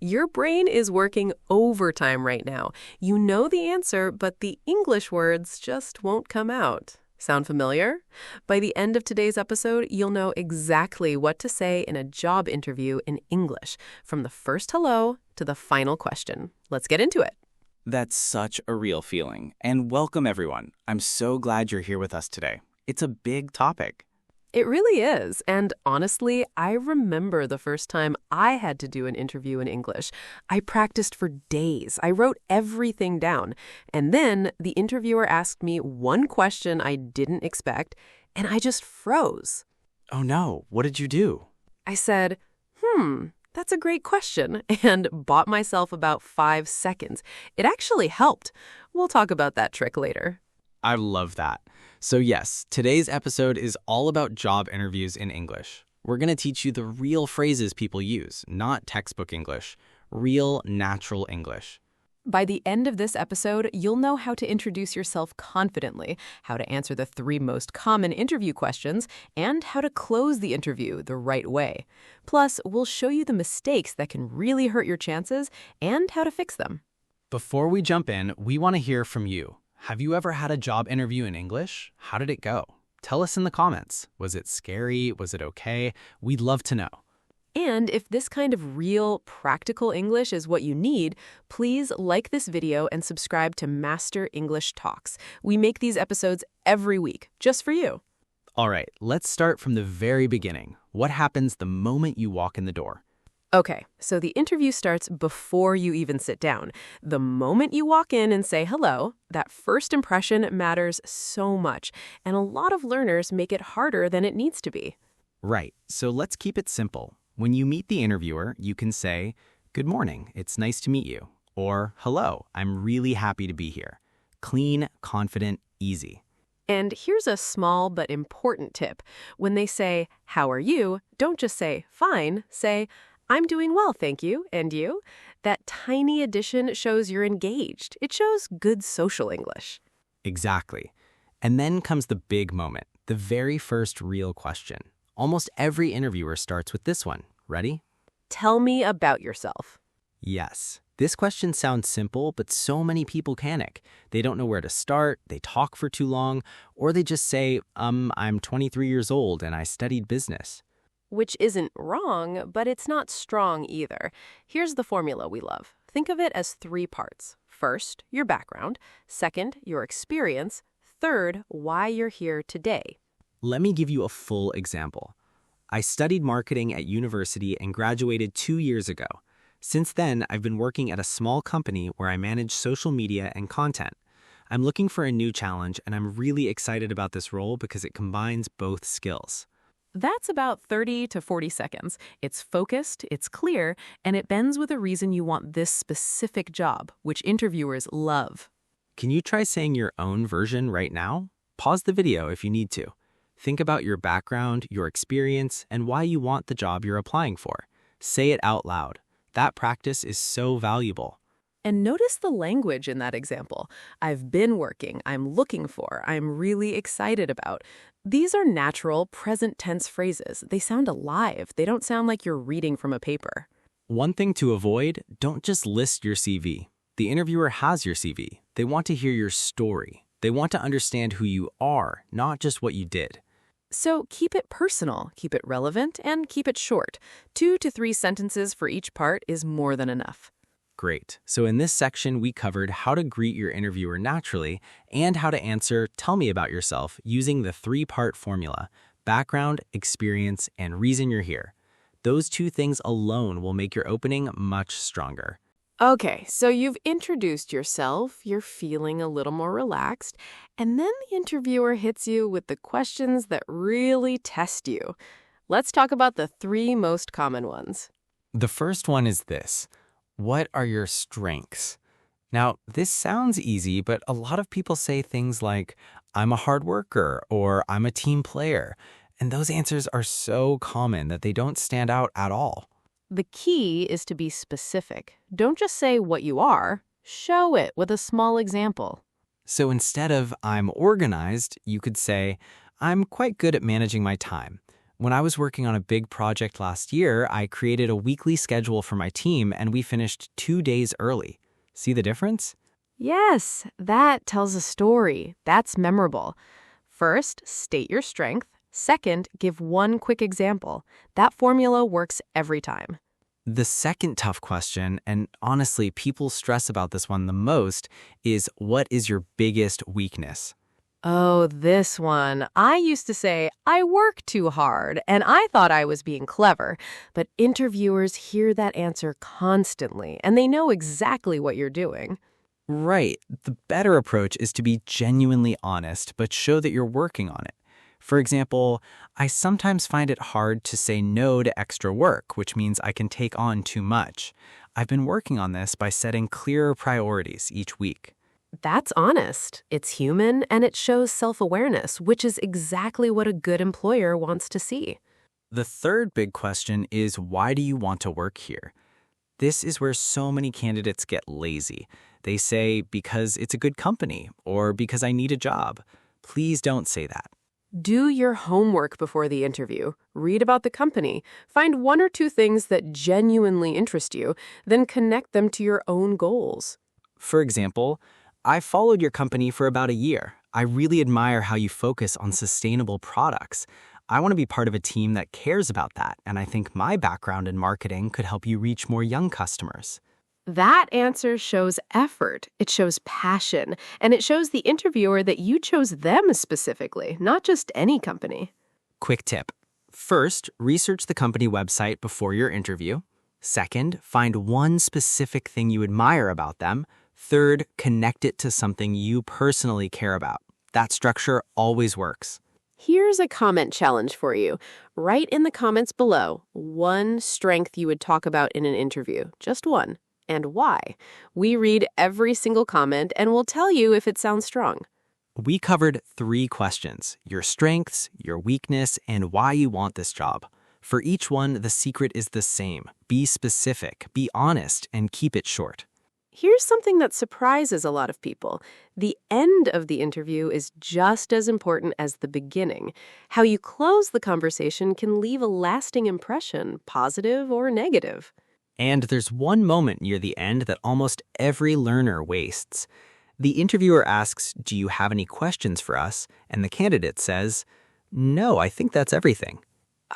Your brain is working overtime right now. You know the answer, but the English words just won't come out. Sound familiar? By the end of today's episode, you'll know exactly what to say in a job interview in English, from the first hello to the final question. Let's get into it. That's such a real feeling. And welcome, everyone. I'm so glad you're here with us today. It's a big topic. It really is. And honestly, I remember the first time I had to do an interview in English. I practiced for days. I wrote everything down. And then the interviewer asked me one question I didn't expect, and I just froze. Oh no, what did you do? I said, that's a great question, and bought myself about 5 seconds. It actually helped. We'll talk about that trick later. I love that. So yes, today's episode is all about job interviews in English. We're going to teach you the real phrases people use, not textbook English, real natural English. By the end of this episode, you'll know how to introduce yourself confidently, how to answer the 3 most common interview questions, and how to close the interview the right way. Plus, we'll show you the mistakes that can really hurt your chances and how to fix them. Before we jump in, we want to hear from you. Have you ever had a job interview in English? How did it go? Tell us in the comments. Was it scary? Was it okay? We'd love to know. And if this kind of real, practical English is what you need, please like this video and subscribe to Master English Talks. We make these episodes every week, just for you. All right, let's start from the very beginning. What happens the moment you walk in the door? Okay, so the interview starts before you even sit down. The moment you walk in and say hello, that first impression matters so much, and a lot of learners make it harder than it needs to be. Right, so let's keep it simple. When you meet the interviewer, you can say, "Good morning, it's nice to meet you," or "Hello, I'm really happy to be here." Clean, confident, easy. And here's a small but important tip. When they say, "How are you?" don't just say, "Fine," say, "I'm doing well, thank you, and you?" That tiny addition shows you're engaged. It shows good social English. Exactly. And then comes the big moment, the very first real question. Almost every interviewer starts with this one. Ready? Tell me about yourself. Yes. This question sounds simple, but so many people panic. They don't know where to start, they talk for too long, or they just say, I'm 23 years old and I studied business. Which isn't wrong, but it's not strong either. Here's the formula we love. Think of it as 3 parts. First, your background. Second, your experience. Third, why you're here today. Let me give you a full example. I studied marketing at university and graduated 2 years ago. Since then, I've been working at a small company where I manage social media and content. I'm looking for a new challenge, and I'm really excited about this role because it combines both skills. That's about 30 to 40 seconds. It's focused, it's clear, and it bends with a reason you want this specific job, which interviewers love. Can you try saying your own version right now? Pause the video if you need to. Think about your background, your experience, and why you want the job you're applying for. Say it out loud. That practice is so valuable. And notice the language in that example. I've been working, I'm looking for, I'm really excited about. These are natural, present tense phrases. They sound alive. They don't sound like you're reading from a paper. One thing to avoid, don't just list your CV. The interviewer has your CV. They want to hear your story. They want to understand who you are, not just what you did. So keep it personal, keep it relevant, and keep it short. 2 to 3 sentences for each part is more than enough. Great. So in this section, we covered how to greet your interviewer naturally and how to answer "Tell me about yourself" using the 3-part formula: background, experience, and reason you're here. Those 2 things alone will make your opening much stronger. Okay, so you've introduced yourself, you're feeling a little more relaxed, and then the interviewer hits you with the questions that really test you. Let's talk about the 3 most common ones. The first one is this: what are your strengths? Now, this sounds easy, but a lot of people say things like, "I'm a hard worker," or "I'm a team player." And those answers are so common that they don't stand out at all. The key is to be specific. Don't just say what you are. Show it with a small example. So instead of "I'm organized," you could say, "I'm quite good at managing my time," When I was working on a big project last year, I created a weekly schedule for my team and we finished 2 days early. See the difference? Yes, that tells a story. That's memorable. First, state your strength. Second, give one quick example. That formula works every time. The second tough question, and honestly, people stress about this one the most, is what is your biggest weakness? Oh, this one. I used to say, I work too hard, and I thought I was being clever. But interviewers hear that answer constantly, and they know exactly what you're doing. Right. The better approach is to be genuinely honest, but show that you're working on it. For example, I sometimes find it hard to say no to extra work, which means I can take on too much. I've been working on this by setting clearer priorities each week. That's honest. It's human, and it shows self-awareness, which is exactly what a good employer wants to see. The third big question is, why do you want to work here? This is where so many candidates get lazy. They say, because it's a good company, or because I need a job. Please don't say that. Do your homework before the interview. Read about the company. Find one or two things that genuinely interest you, then connect them to your own goals. For example, I followed your company for about a year. I really admire how you focus on sustainable products. I want to be part of a team that cares about that, and I think my background in marketing could help you reach more young customers. That answer shows effort, it shows passion, and it shows the interviewer that you chose them specifically, not just any company. Quick tip. First, research the company website before your interview. Second, find one specific thing you admire about them. Third, connect it to something you personally care about. That structure always works. Here's a comment challenge for you. Write in the comments below one strength you would talk about in an interview, just one, and why. We read every single comment and we'll tell you if it sounds strong. We covered 3 questions: your strengths, your weakness, and why you want this job. For each one, the secret is the same. Be specific, be honest, and keep it short. Here's something that surprises a lot of people. The end of the interview is just as important as the beginning. How you close the conversation can leave a lasting impression, positive or negative. And there's one moment near the end that almost every learner wastes. The interviewer asks, "Do you have any questions for us?" And the candidate says, "No, I think that's everything."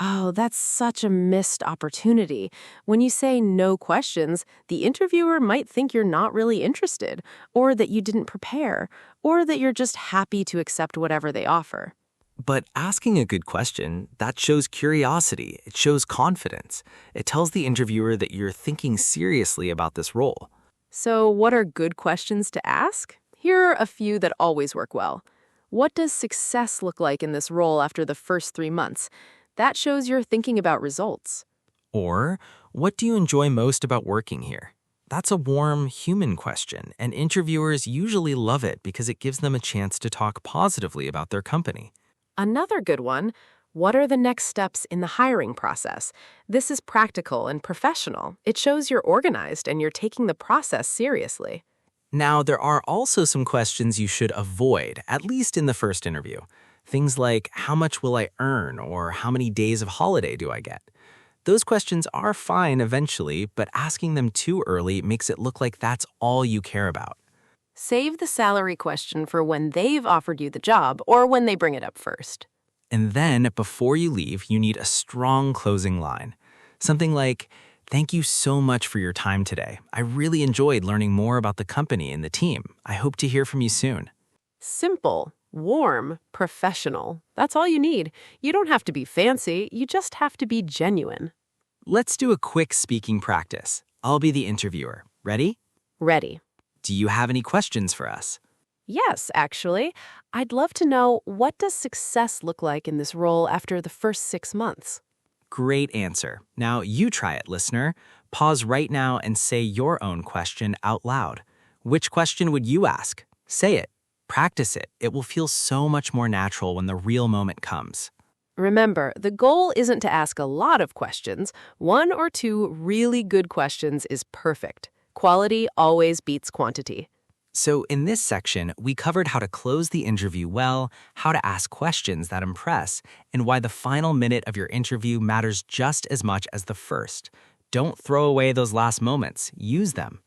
Oh, that's such a missed opportunity. When you say no questions, the interviewer might think you're not really interested, or that you didn't prepare, or that you're just happy to accept whatever they offer. But asking a good question, that shows curiosity. It shows confidence. It tells the interviewer that you're thinking seriously about this role. So, what are good questions to ask? Here are a few that always work well. What does success look like in this role after the first 3 months? That shows you're thinking about results. Or, what do you enjoy most about working here? That's a warm, human question, and interviewers usually love it because it gives them a chance to talk positively about their company. Another good one, what are the next steps in the hiring process? This is practical and professional. It shows you're organized and you're taking the process seriously. Now, there are also some questions you should avoid, at least in the first interview. Things like, how much will I earn, or how many days of holiday do I get? Those questions are fine eventually, but asking them too early makes it look like that's all you care about. Save the salary question for when they've offered you the job or when they bring it up first. And then, before you leave, you need a strong closing line. Something like, "Thank you so much for your time today. I really enjoyed learning more about the company and the team. I hope to hear from you soon." Simple, warm, professional. That's all you need. You don't have to be fancy. You just have to be genuine. Let's do a quick speaking practice. I'll be the interviewer. Ready? Ready. Do you have any questions for us? Yes, actually. I'd love to know, what does success look like in this role after the first 6 months? Great answer. Now you try it, listener. Pause right now and say your own question out loud. Which question would you ask? Say it. Practice it. It will feel so much more natural when the real moment comes. Remember, the goal isn't to ask a lot of questions. 1 or 2 really good questions is perfect. Quality always beats quantity. So in this section, we covered how to close the interview well, how to ask questions that impress, and why the final minute of your interview matters just as much as the first. Don't throw away those last moments. Use them.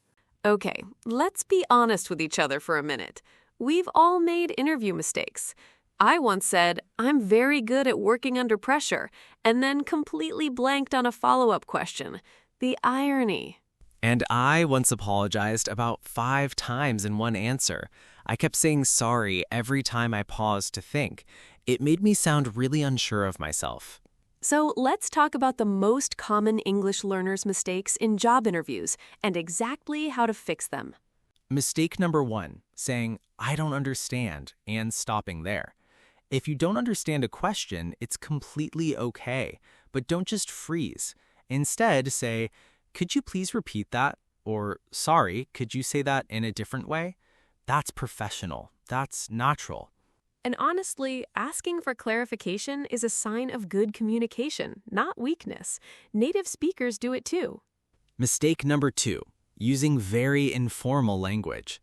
Okay, let's be honest with each other for a minute. We've all made interview mistakes. I once said, "I'm very good at working under pressure," and then completely blanked on a follow-up question. The irony. And I once apologized about 5 times in one answer. I kept saying sorry every time I paused to think. It made me sound really unsure of myself. So let's talk about the most common English learners' mistakes in job interviews and exactly how to fix them. Mistake number 1, saying, "I don't understand," and stopping there. If you don't understand a question, it's completely okay, but don't just freeze. Instead, say, "Could you please repeat that?" Or, "Sorry, could you say that in a different way?" That's professional. That's natural. And honestly, asking for clarification is a sign of good communication, not weakness. Native speakers do it too. Mistake number 2, using very informal language.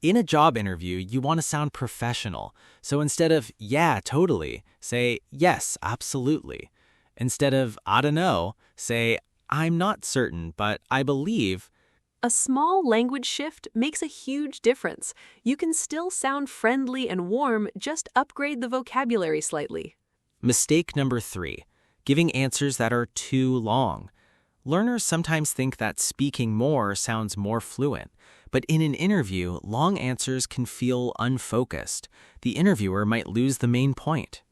In a job interview, you want to sound professional. So instead of "yeah, totally," say "yes, absolutely." Instead of "I don't know," say "I'm not certain, but I believe." A small language shift makes a huge difference. You can still sound friendly and warm, just upgrade the vocabulary slightly. Mistake number 3, giving answers that are too long. Learners sometimes think that speaking more sounds more fluent, but in an interview, long answers can feel unfocused. The interviewer might lose the main point.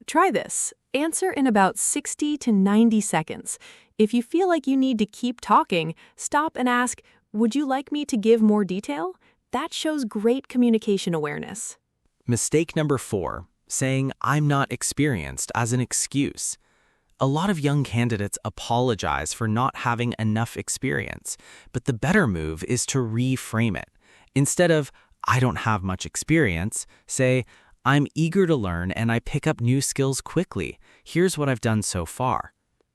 Try this. Answer in about 60 to 90 seconds. If you feel like you need to keep talking, stop and ask, "Would you like me to give more detail?" That shows great communication awareness. Mistake number 4, saying "I'm not experienced" as an excuse. A lot of young candidates apologize for not having enough experience, but the better move is to reframe it. Instead of "I don't have much experience," say, "I'm eager to learn and I pick up new skills quickly. Here's what I've done so far."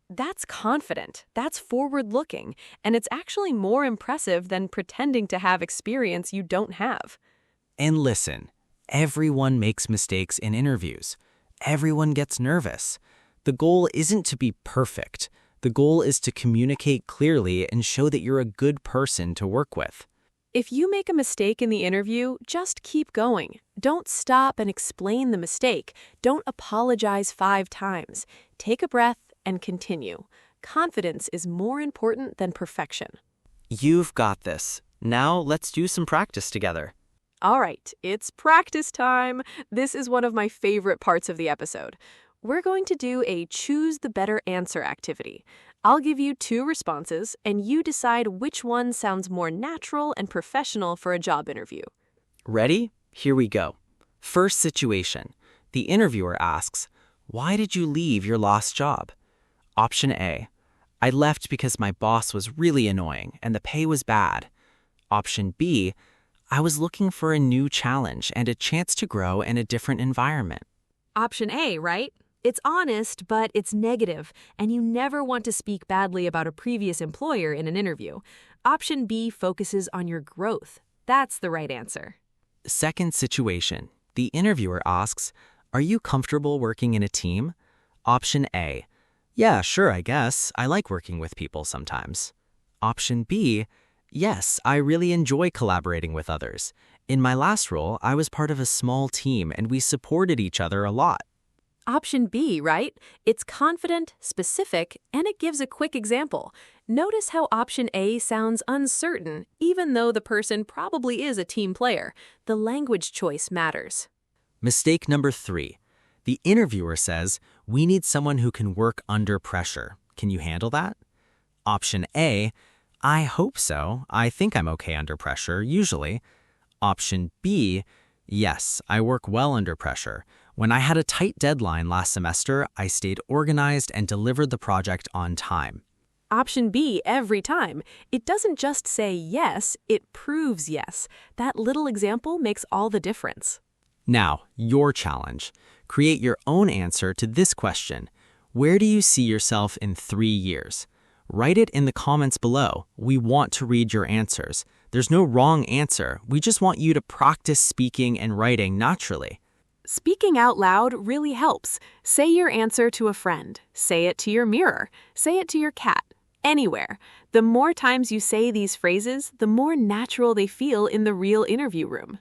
That's confident, that's forward-looking, and it's actually more impressive than pretending to have experience you don't have. And listen, everyone makes mistakes in interviews. Everyone gets nervous. The goal isn't to be perfect. The goal is to communicate clearly and show that you're a good person to work with. If you make a mistake in the interview, just keep going. Don't stop and explain the mistake. Don't apologize 5 times. Take a breath and continue. Confidence is more important than perfection. You've got this. Now let's do some practice together. All right, it's practice time. This is one of my favorite parts of the episode. We're going to do a choose the better answer activity. I'll give you 2 responses, and you decide which one sounds more natural and professional for a job interview. Ready? Here we go. First situation. The interviewer asks, "Why did you leave your last job?" Option A. "I left because my boss was really annoying and the pay was bad." Option B. "I was looking for a new challenge and a chance to grow in a different environment." Option A, right? It's honest, but it's negative, and you never want to speak badly about a previous employer in an interview. Option B focuses on your growth. That's the right answer. Second situation. The interviewer asks, "Are you comfortable working in a team?" Option A. "Yeah, sure, I guess. I like working with people sometimes." Option B. "Yes, I really enjoy collaborating with others. In my last role, I was part of a small team and we supported each other a lot." Option B, right? It's confident, specific, and it gives a quick example. Notice how option A sounds uncertain, even though the person probably is a team player. The language choice matters. Mistake number 3. The interviewer says, "We need someone who can work under pressure. Can you handle that?" Option A. "I hope so. I think I'm okay under pressure, usually." Option B. "Yes, I work well under pressure. When I had a tight deadline last semester, I stayed organized and delivered the project on time." Option B every time. It doesn't just say yes, it proves yes. That little example makes all the difference. Now, your challenge. Create your own answer to this question. Where do you see yourself in 3 years? Write it in the comments below. We want to read your answers. There's no wrong answer. We just want you to practice speaking and writing naturally. Speaking out loud really helps. Say your answer to a friend. Say it to your mirror. Say it to your cat. Anywhere. The more times you say these phrases, the more natural they feel in the real interview room.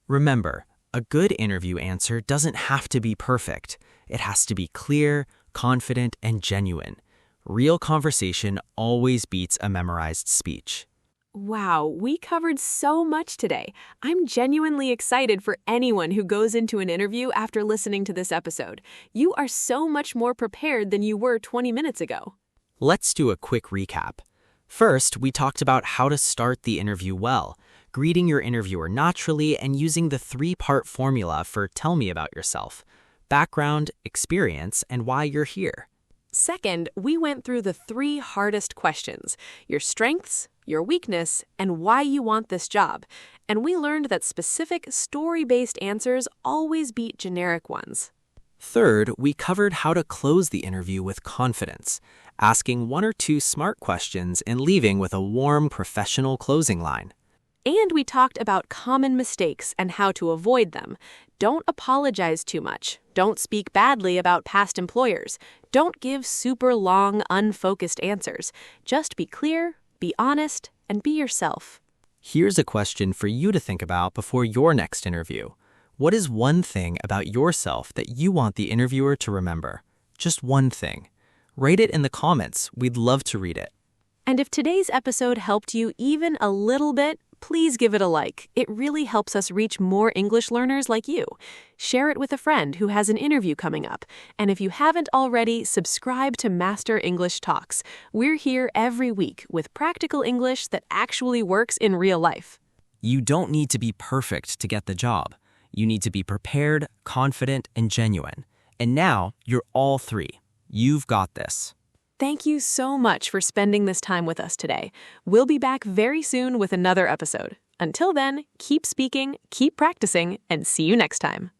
Remember, a good interview answer doesn't have to be perfect. It has to be clear, confident, and genuine. Real conversation always beats a memorized speech. Wow, we covered so much today. I'm genuinely excited for anyone who goes into an interview after listening to this episode. You are so much more prepared than you were 20 minutes ago. Let's do a quick recap. First, we talked about how to start the interview well, greeting your interviewer naturally and using the 3-part formula for tell me about yourself: background, experience, and why you're here. Second, we went through the 3 hardest questions: your strengths, your weakness, and why you want this job. And we learned that specific story-based answers always beat generic ones. Third, we covered how to close the interview with confidence, asking 1 or 2 smart questions and leaving with a warm, professional closing line. And we talked about common mistakes and how to avoid them. Don't apologize too much. Don't speak badly about past employers. Don't give super long, unfocused answers. Just be clear, be honest, and be yourself. Here's a question for you to think about before your next interview. What is one thing about yourself that you want the interviewer to remember? Just one thing. Write it in the comments. We'd love to read it. And if today's episode helped you even a little bit, please give it a like. It really helps us reach more English learners like you. Share it with a friend who has an interview coming up. And if you haven't already, subscribe to Master English Talks. We're here every week with practical English that actually works in real life. You don't need to be perfect to get the job. You need to be prepared, confident, and genuine. And now you're all 3. You've got this. Thank you so much for spending this time with us today. We'll be back very soon with another episode. Until then, keep speaking, keep practicing, and see you next time.